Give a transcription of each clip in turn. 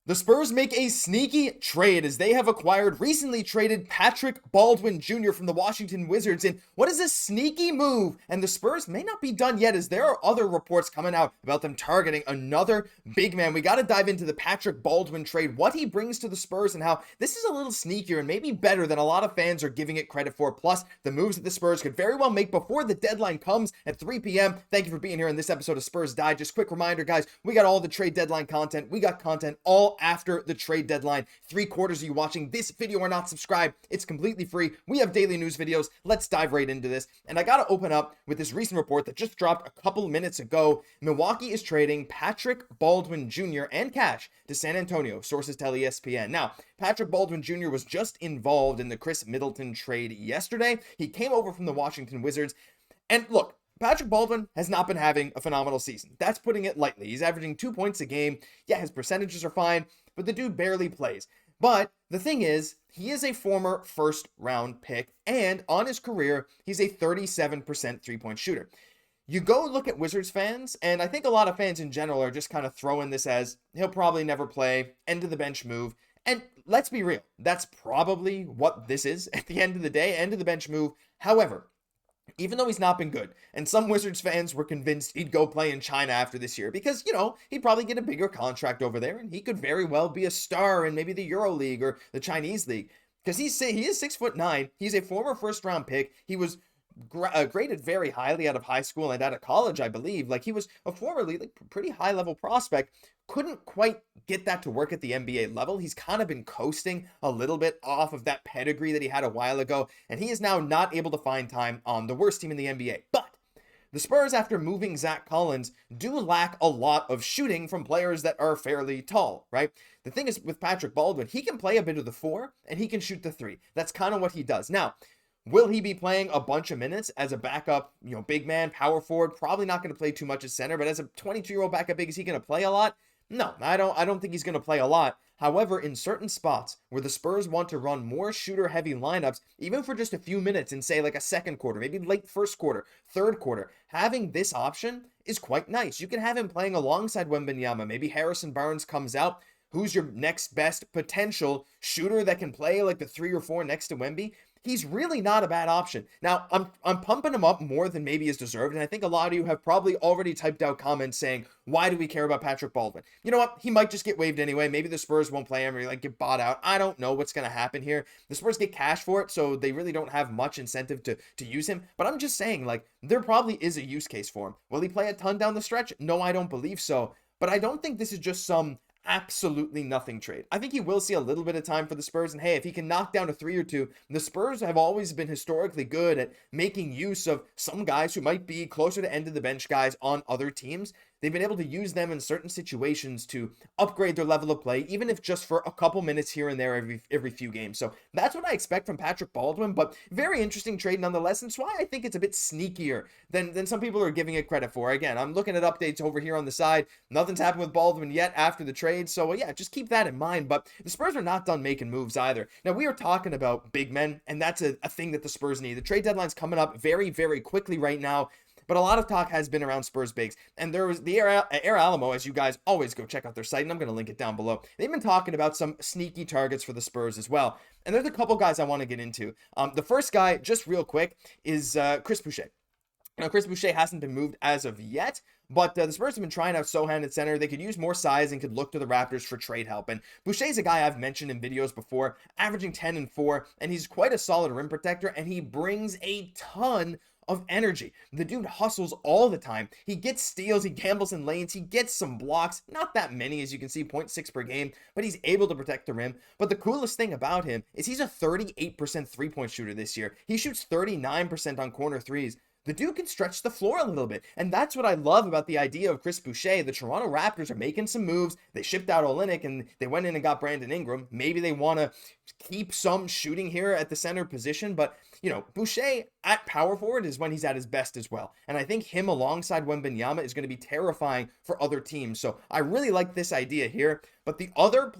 The Spurs make a sneaky trade as they have recently traded Patrick Baldwin Jr. from the Washington Wizards in what is a sneaky move, and the Spurs may not be done yet as there are other reports coming out about them targeting another big man. We got to dive into the Patrick Baldwin trade, what he brings to the Spurs, and how this is a little sneakier and maybe better than a lot of fans are giving it credit for, plus the moves that the Spurs could very well make before the deadline comes at 3 p.m. Thank you for being here in this episode of Spurs Digest. Quick reminder, guys, we got all the trade deadline content. We got content all after the trade deadline. 3/4 of you watching this video are not subscribed. It's completely free. We have daily news videos. Let's dive right into this. And I got to open up with this recent report that just dropped a couple minutes ago. Milwaukee is trading Patrick Baldwin Jr. and cash to San Antonio, sources tell ESPN. Now, Patrick Baldwin Jr. was just involved in the Chris Middleton trade yesterday. He came over from the Washington Wizards. And look, Patrick Baldwin has not been having a phenomenal season. That's putting it lightly. He's averaging 2 points a game. Yeah, his percentages are fine, but the dude barely plays. But the thing is, he is a former first-round pick, and on his career, he's a 37% three-point shooter. You go look at Wizards fans, and I think a lot of fans in general are just kind of throwing this as, he'll probably never play, end of the bench move. And let's be real, that's probably what this is at the end of the day, end of the bench move. However, even though he's not been good, and some Wizards fans were convinced he'd go play in China after this year because, he'd probably get a bigger contract over there and he could very well be a star in maybe the Euro League or the Chinese League because he is 6'9". He's a former first round pick. He was graded very highly out of high school and out of college, I believe. Like, he was a formerly pretty high level prospect. Couldn't quite get that to work at the NBA level. He's kind of been coasting a little bit off of that pedigree that he had a while ago, and he is now not able to find time on the worst team in the NBA. But the Spurs, after moving Zach Collins, do lack a lot of shooting from players that are fairly tall, right? The thing is, with Patrick Baldwin, he can play a bit of the 4, and he can shoot the 3. That's kind of what he does. Now, will he be playing a bunch of minutes as a backup, big man, power forward? Probably not going to play too much as center, but as a 22-year-old backup big, is he going to play a lot? No, I don't think he's going to play a lot. However, in certain spots where the Spurs want to run more shooter-heavy lineups, even for just a few minutes in, say, like a second quarter, maybe late first quarter, third quarter, having this option is quite nice. You can have him playing alongside Wembanyama. Maybe Harrison Barnes comes out. Who's your next best potential shooter that can play like the 3 or 4 next to Wemby? He's really not a bad option. Now, I'm pumping him up more than maybe is deserved, and I think a lot of you have probably already typed out comments saying, why do we care about Patrick Baldwin? You know what? He might just get waived anyway. Maybe the Spurs won't play him or get bought out. I don't know what's going to happen here. The Spurs get cash for it, so they really don't have much incentive to use him. But I'm just saying, there probably is a use case for him. Will he play a ton down the stretch? No, I don't believe so. But I don't think this is just some absolutely nothing trade. I think he will see a little bit of time for the Spurs, and hey, if he can knock down a 3 or 2, the Spurs have always been historically good at making use of some guys who might be closer to end of the bench guys on other teams. They've been able to use them in certain situations to upgrade their level of play, even if just for a couple minutes here and there every few games. So that's what I expect from Patrick Baldwin, but very interesting trade nonetheless. And that's why I think it's a bit sneakier than some people are giving it credit for. Again, I'm looking at updates over here on the side. Nothing's happened with Baldwin yet after the trade. So yeah, just keep that in mind. But the Spurs are not done making moves either. Now, we are talking about big men, and that's a thing that the Spurs need. The trade deadline's coming up very, very quickly right now. But a lot of talk has been around Spurs bigs. And there was the Air Alamo, as you guys always go check out their site, and I'm going to link it down below. They've been talking about some sneaky targets for the Spurs as well. And there's a couple guys I want to get into. The first guy, just real quick, is Chris Boucher. Now, Chris Boucher hasn't been moved as of yet, but the Spurs have been trying out Sochan at center. They could use more size and could look to the Raptors for trade help. And Boucher's a guy I've mentioned in videos before, averaging 10 and 4, and he's quite a solid rim protector, and he brings a ton of energy. The dude hustles all the time. He gets steals, he gambles in lanes, he gets some blocks, not that many as you can see, 0.6 per game, but he's able to protect the rim. But the coolest thing about him is he's a 38% three-point shooter this year. He shoots 39% on corner threes. The dude can stretch the floor a little bit. And that's what I love about the idea of Chris Boucher. The Toronto Raptors are making some moves. They shipped out Olynyk and they went in and got Brandon Ingram. Maybe they want to keep some shooting here at the center position. But, Boucher at power forward is when he's at his best as well. And I think him alongside Wembanyama is going to be terrifying for other teams. So I really like this idea here. But the other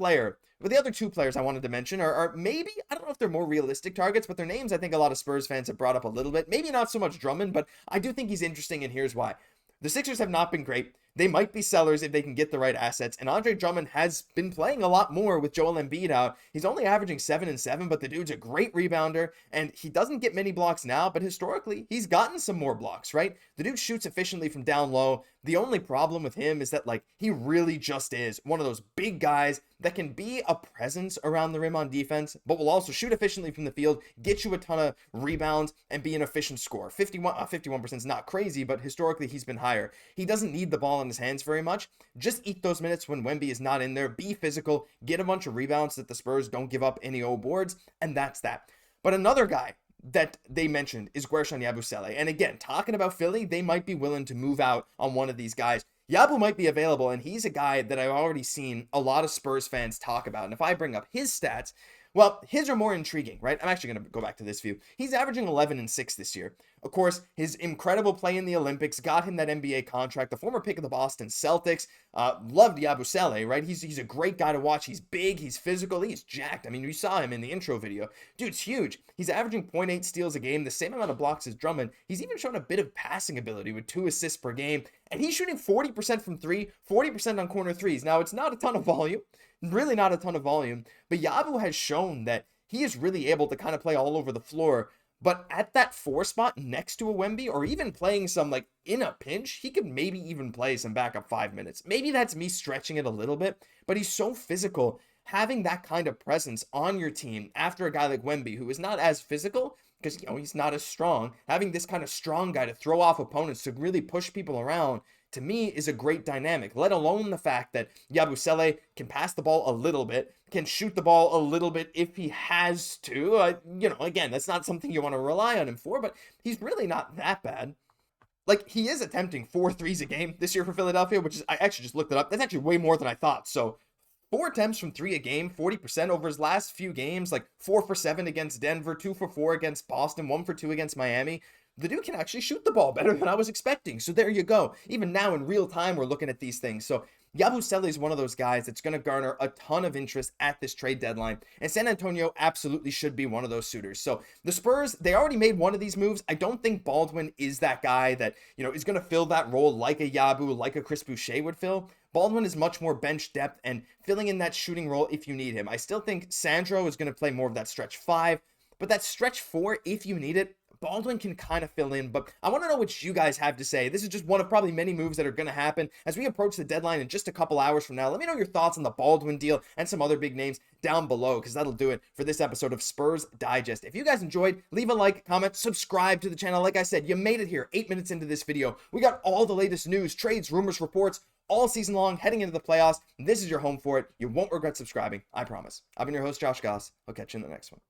2 players I wanted to mention are maybe, I don't know if they're more realistic targets, but their names I think a lot of Spurs fans have brought up a little bit. Maybe not so much Drummond, but I do think he's interesting, and here's why. The Sixers have not been great. they might be sellers if they can get the right assets. And Andre Drummond has been playing a lot more with Joel Embiid out. He's only averaging 7 and 7, but the dude's a great rebounder, and he doesn't get many blocks now, but historically, he's gotten some more blocks, right? The dude shoots efficiently from down low. The only problem with him is that, like, he really just is one of those big guys that can be a presence around the rim on defense, but will also shoot efficiently from the field, get you a ton of rebounds, and be an efficient scorer. 51% is not crazy, but historically he's been higher. He doesn't need the ball in his hands very much. Just eat those minutes when Wemby is not in there, be physical, get a bunch of rebounds so that the Spurs don't give up any old boards, and that's that. But another guy that they mentioned is Guerschon Yabusele. And again, talking about Philly, they might be willing to move out on one of these guys. Yabu might be available, and he's a guy that I've already seen a lot of Spurs fans talk about. And if I bring up his stats, well, his are more intriguing, right? I'm actually going to go back to this view. He's averaging 11 and 6 this year. Of course, his incredible play in the Olympics got him that NBA contract. The former pick of the Boston Celtics loved Yabusele, right? He's a great guy to watch. He's big, he's physical, he's jacked. I mean, you saw him in the intro video. Dude's huge. He's averaging 0.8 steals a game, the same amount of blocks as Drummond. He's even shown a bit of passing ability with 2 assists per game. And he's shooting 40% from 3, 40% on corner threes. Now, it's not a ton of volume, really not a ton of volume, but Yabu has shown that he is really able to kind of play all over the floor. But at that 4 spot next to a Wemby, or even playing some, like, in a pinch, he could maybe even play some backup 5 minutes. Maybe that's me stretching it a little bit, but he's so physical. Having that kind of presence on your team after a guy like Wemby, who is not as physical, because, you know, he's not as strong, having this kind of strong guy to throw off opponents, to really push people around, to me, is a great dynamic, let alone the fact that Yabusele can pass the ball a little bit, can shoot the ball a little bit if he has to. You know, again, that's not something you want to rely on him for, but he's really not that bad. Like, he is attempting 4 threes a game this year for Philadelphia, which is, I actually just looked it up. That's actually way more than I thought. So 4 attempts from 3 a game, 40% over his last few games, like 4 for 7 against Denver, 2 for 4 against Boston, 1 for 2 against Miami. The dude can actually shoot the ball better than I was expecting. So there you go. Even now in real time, we're looking at these things. So Yabusele is one of those guys that's going to garner a ton of interest at this trade deadline. And San Antonio absolutely should be one of those suitors. So the Spurs, they already made one of these moves. I don't think Baldwin is that guy that, you know, is going to fill that role like a Yabu, like a Chris Boucher would fill. Baldwin is much more bench depth and filling in that shooting role if you need him. I still think Sandro is going to play more of that stretch 5, but that stretch 4, if you need it, Baldwin can kind of fill in. But I want to know what you guys have to say. This is just one of probably many moves that are going to happen as we approach the deadline in just a couple hours from now. Let me know your thoughts on the Baldwin deal and some other big names down below, because that'll do it for this episode of Spurs Digest. If you guys enjoyed, leave a like, comment, subscribe to the channel. Like I said, you made it here 8 minutes into this video. We got all the latest news, trades, rumors, reports all season long heading into the playoffs. This is your home for it. You won't regret subscribing, I promise. I've been your host, Josh Gosse. I'll catch you in the next one.